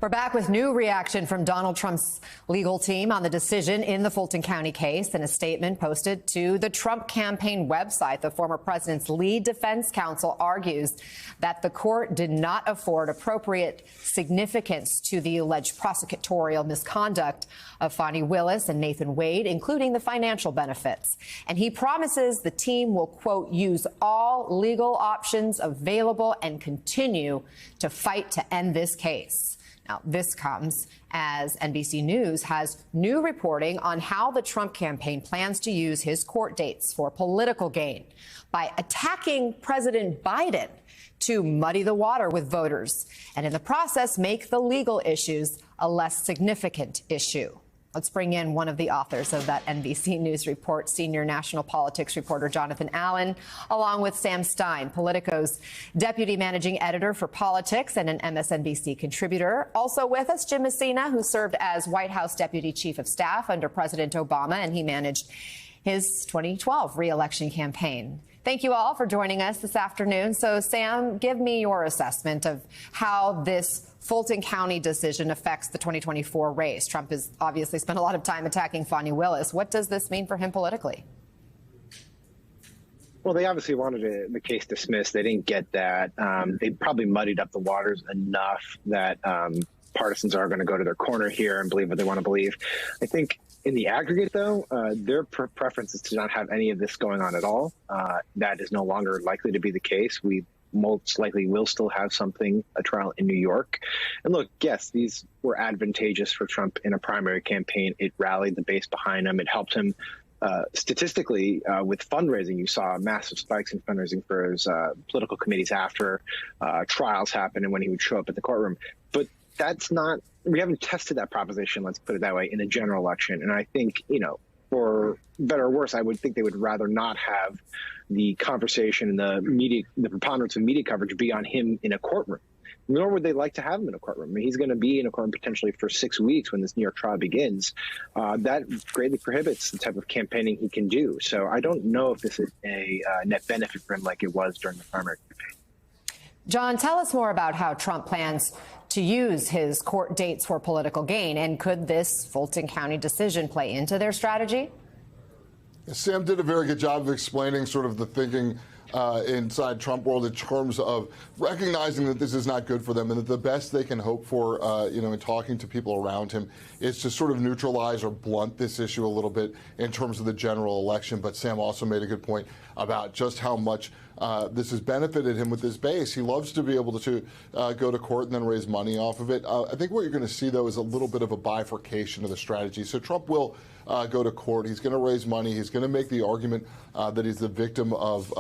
We're back with new reaction from Donald Trump's legal team on the decision in the Fulton County case. In a statement posted to the Trump campaign website, the former president's lead defense counsel argues that the court did not afford appropriate significance to the alleged prosecutorial misconduct of Fani Willis and Nathan Wade, including the financial benefits. And he promises the team will, quote, use all legal options available and continue to fight to end this case. Now, this comes as NBC News has new reporting on how the Trump campaign plans to use his court dates for political gain by attacking President Biden to muddy the water with voters and in the process make the legal issues a less significant issue. Let's bring in one of the authors of that NBC News report, senior national politics reporter Jonathan Allen, along with Sam Stein, Politico's deputy managing editor for politics and an MSNBC contributor. Also with us, Jim Messina, who served as White House deputy chief of staff under President Obama, and he managed his 2012 re-election campaign. Thank you all for joining us this afternoon. So, Sam, give me your assessment of how this Fulton County decision affects the 2024 race. Trump has obviously spent a lot of time attacking Fani Willis. What does this mean for him politically? Well, they obviously wanted the case dismissed. They didn't get that. They probably muddied up the waters enough that partisans are going to go to their corner here and believe what they want to believe. I think in the aggregate, though, their preference is to not have any of this going on at all. That is no longer likely to be the case. We most likely will still have a trial in New York. And look, yes, these were advantageous for Trump in a primary campaign. It rallied the base behind him. It helped him statistically with fundraising. You saw massive spikes in fundraising for his political committees after trials happened and when he would show up at the courtroom. But that's not, we haven't tested that proposition, let's put it that way, in a general election. And I think, for better or worse, I would think they would rather not have the conversation and the preponderance of media coverage be on him in a courtroom. Nor would they like to have him in a courtroom. I mean, he's going to be in a courtroom potentially for 6 weeks when this New York trial begins. That greatly prohibits the type of campaigning he can do. So I don't know if this is a net benefit for him like it was during the primary campaign. John, tell us more about how Trump plans to use his court dates for political gain. And could this Fulton County decision play into their strategy? Sam did a very good job of explaining sort of the thinking inside Trump world in terms of recognizing that this is not good for them and that the best they can hope for, in talking to people around him is to sort of neutralize or blunt this issue a little bit in terms of the general election. But Sam also made a good point about just how much this has benefited him with this base. He loves to be able to go to court and then raise money off of it. I think what you're going to see, though, is a little bit of a bifurcation of the strategy. So Trump will go to court. He's going to raise money. He's going to make the argument that he's the victim of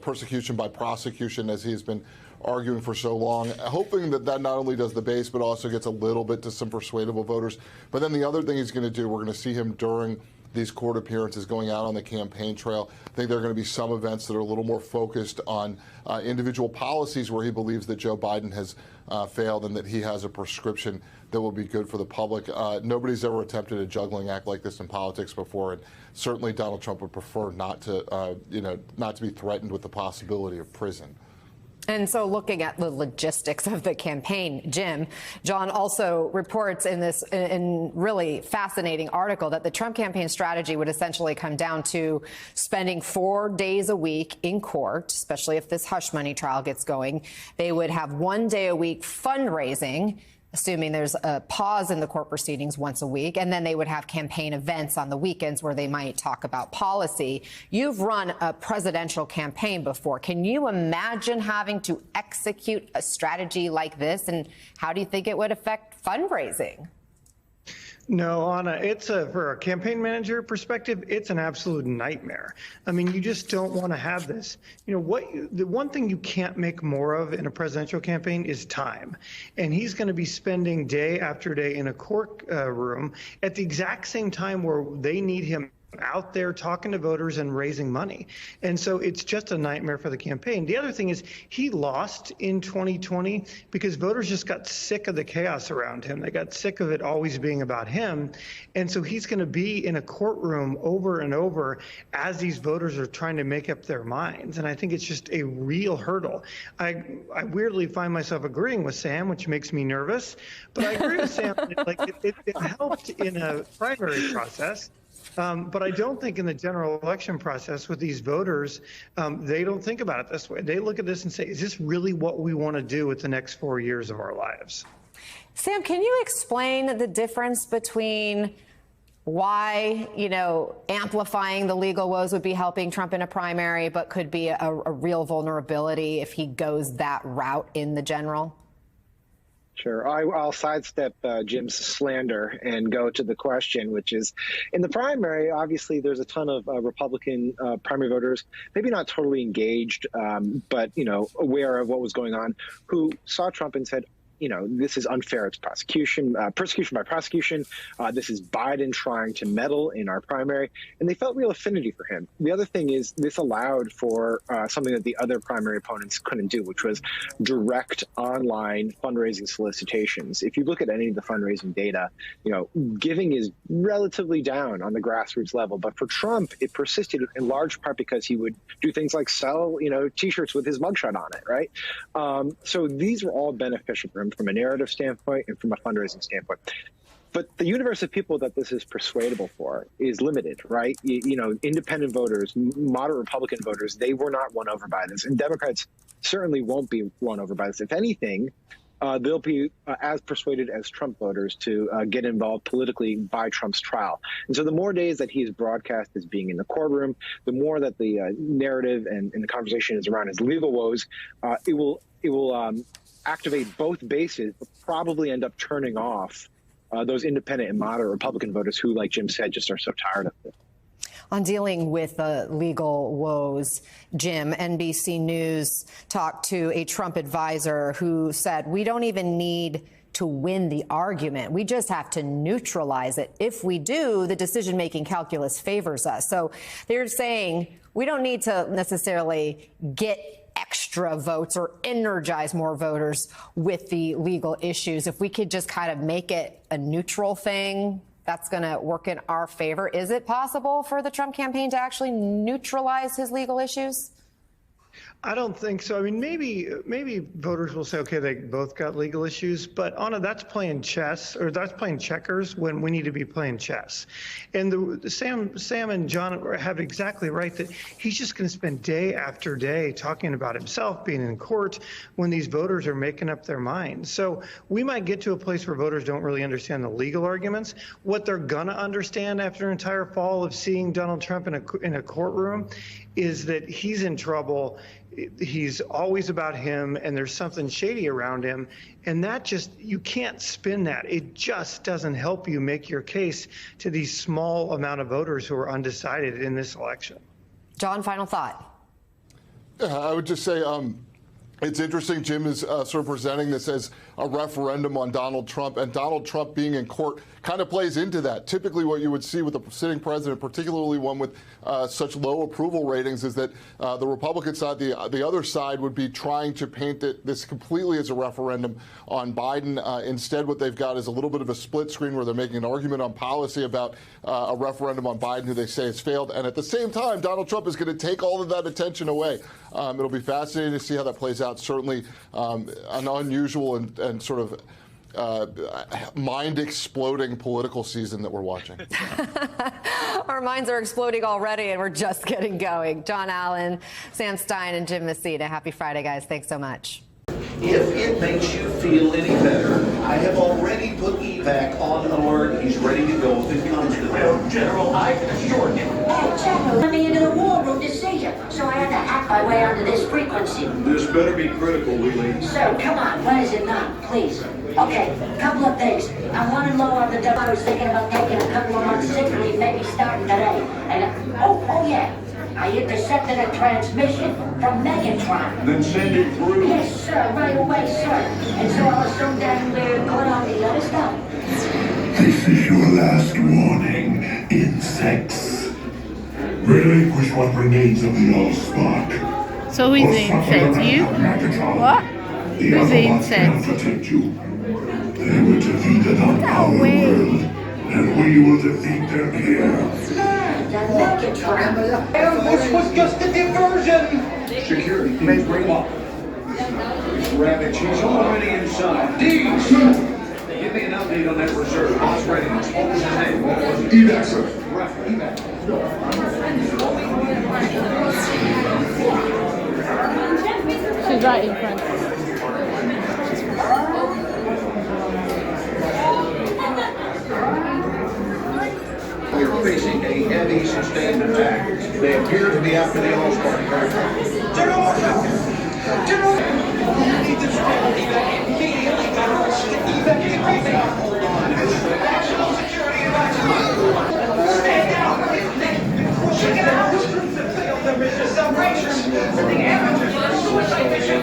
persecution by prosecution, as he has been arguing for so long, hoping that that not only does the base, but also gets a little bit to some persuadable voters. But then the other thing he's going to do, we're going to see him during these court appearances going out on the campaign trail. I think there are going to be some events that are a little more focused on individual policies where he believes that Joe Biden has failed and that he has a prescription that will be good for the public. Nobody's ever attempted a juggling act like this in politics before, and certainly Donald Trump would prefer not to, not to be threatened with the possibility of prison. And so looking at the logistics of the campaign, Jim, John also reports in this in really fascinating article that the Trump campaign strategy would essentially come down to spending 4 days a week in court, especially if this hush money trial gets going. They would have 1 day a week fundraising, assuming there's a pause in the court proceedings once a week, and then they would have campaign events on the weekends where they might talk about policy. You've run a presidential campaign before. Can you imagine having to execute a strategy like this, and how do you think it would affect fundraising? No, Anna, it's for a campaign manager perspective, it's an absolute nightmare. I mean, you just don't want to have this. The one thing you can't make more of in a presidential campaign is time. And he's going to be spending day after day in a court room at the exact same time where they need him out there talking to voters and raising money. And so it's just a nightmare for the campaign. The other thing is he lost in 2020 because voters just got sick of the chaos around him. They got sick of it always being about him. And so he's going to be in a courtroom over and over as these voters are trying to make up their minds. And I think it's just a real hurdle. I weirdly find myself agreeing with Sam, which makes me nervous. But I agree with Sam. It helped in a primary process. But I don't think in the general election process with these voters, they don't think about it this way. They look at this and say, is this really what we want to do with the next 4 years of our lives? Sam, can you explain the difference between why, amplifying the legal woes would be helping Trump in a primary, but could be a real vulnerability if he goes that route in the general? Sure. I'll sidestep Jim's slander and go to the question, which is, in the primary, obviously, there's a ton of Republican primary voters, maybe not totally engaged, but, aware of what was going on, who saw Trump and said, this is unfair. It's persecution by prosecution. This is Biden trying to meddle in our primary. And they felt real affinity for him. The other thing is this allowed for something that the other primary opponents couldn't do, which was direct online fundraising solicitations. If you look at any of the fundraising data, giving is relatively down on the grassroots level. But for Trump, it persisted in large part because he would do things like sell, T-shirts with his mugshot on it, right? So these were all beneficial for him from a narrative standpoint and from a fundraising standpoint. But the universe of people that this is persuadable for is limited, right? Independent voters, moderate Republican voters, they were not won over by this. And Democrats certainly won't be won over by this. If anything, they'll be as persuaded as Trump voters to get involved politically by Trump's trial. And so the more days that he is broadcast as being in the courtroom, the more that the narrative and the conversation is around his legal woes, it will activate both bases, but probably end up turning off those independent and moderate Republican voters who, like Jim said, just are so tired of it. On dealing with the legal woes, Jim, NBC News talked to a Trump advisor who said, we don't even need to win the argument. We just have to neutralize it. If we do, the decision-making calculus favors us. So they're saying we don't need to necessarily get extra votes or energize more voters with the legal issues. If we could just kind of make it a neutral thing, that's going to work in our favor. Is it possible for the Trump campaign to actually neutralize his legal issues? I don't think so. I mean, maybe voters will say, okay, they both got legal issues, but Anna, that's playing chess, or that's playing checkers when we need to be playing chess. And Sam and John have exactly right that he's just going to spend day after day talking about himself being in court when these voters are making up their minds. So we might get to a place where voters don't really understand the legal arguments. What they're going to understand after an entire fall of seeing Donald Trump in a courtroom is that he's in trouble. He's always about him, and there's something shady around him. And that just, you can't spin that. It just doesn't help you make your case to these small amount of voters who are undecided in this election. John, final thought. Yeah, I would just say it's interesting. Jim is sort of presenting this as a referendum on Donald Trump, and Donald Trump being in court kind of plays into that. Typically what you would see with a sitting president, particularly one with such low approval ratings, is that the Republican side, the other side, would be trying to paint this completely as a referendum on Biden. Instead, what they've got is a little bit of a split screen where they're making an argument on policy about a referendum on Biden, who they say has failed. And at the same time, Donald Trump is going to take all of that attention away. It'll be fascinating to see how that plays out. Certainly an unusual and sort of mind-exploding political season that we're watching. Our minds are exploding already, and we're just getting going. John Allen, Sam Stein, and Jim Messina. Happy Friday, guys. Thanks so much. If it makes you feel any better, I have already put evac on alert. He's ready to go if it comes to that. General, I can assure you. Hey, General, let me into the war room to see you, so I had to hack my way onto this frequency. This better be critical, Wheelie. Sir, come on, when is it not, please? Okay, couple of things. I'm running low on the dough. I was thinking about taking a couple of months sick leave, maybe starting today. And, oh yeah. I intercepted a transmission from Megatron. Then send it through. Yes, sir, right away, sir. And so I was so damn weird going on the other stuff. This is your last warning, insects. Relinquish what remains of the Allspark. So who's the insect? You? What? Who's the insect? Protect you. They were defeated on our world, and we will defeat them here. This was just a diversion. Security, please bring up. Ravage, he's already inside. Deeds! Give me an update on that reserve. Boss readiness. What was his name? What was it? Evac, sir. Evac. She's right in front. We're facing a heavy sustained attack. They appear to be after the Allspark. General! General! You need to evac immediately, General. Evac everything. Hold on. National security advisory. Stand down. Check it out. The failed the mission operations. The amateurs are suicide mission.